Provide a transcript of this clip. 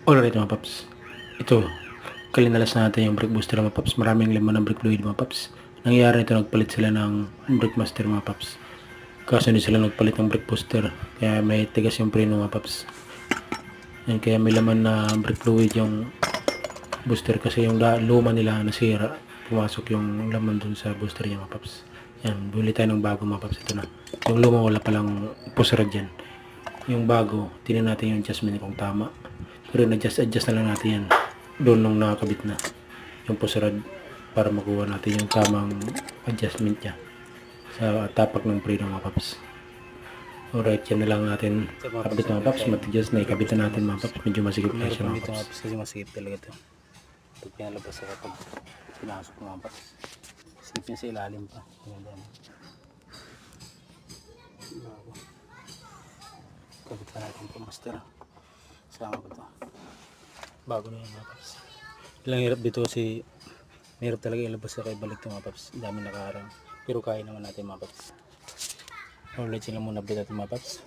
Alright mga paps, ito, kalinalas natin yung brake booster mga paps. Maraming laman ng brake fluid mga paps. Nangyari ito, nagpalit sila ng brake master mga paps. Kaso hindi sila nagpalit ng brake booster, kaya may tigas yung preno mga paps. Yan, kaya may laman na brake fluid yung booster kasi yung luma nila nasira. Pumasok yung laman dun sa booster niya mga paps. Yan, bumili tayo ng bago mga paps. Ito na. Yung luma wala palang pusara dyan. Yung bago, tingnan natin yung adjustment kung tama. Pero adjust na lang natin yan doon nung nakakabit na yung pusarad para makuha natin yung tamang adjustment niya sa tapak ng preno mga paps. Alright, yan na lang natin kabit mga paps. Matadjust na ikabit na natin mga paps. Medyo masigip na siya mga paps. Kasi masigip talaga ito. Pag pinalabas sa kapag pinasok mga paps, sigip niya sa ilalim pa. Bago kabit pa natin ito master. Sama ko ito. Bago na yan mga paps. Ilang hirap dito si mahirap talaga ilabas sa kay balik ito mga paps. Dami nakaharang pero kaya naman natin mga paps. Alright, sila muna update natin mga paps.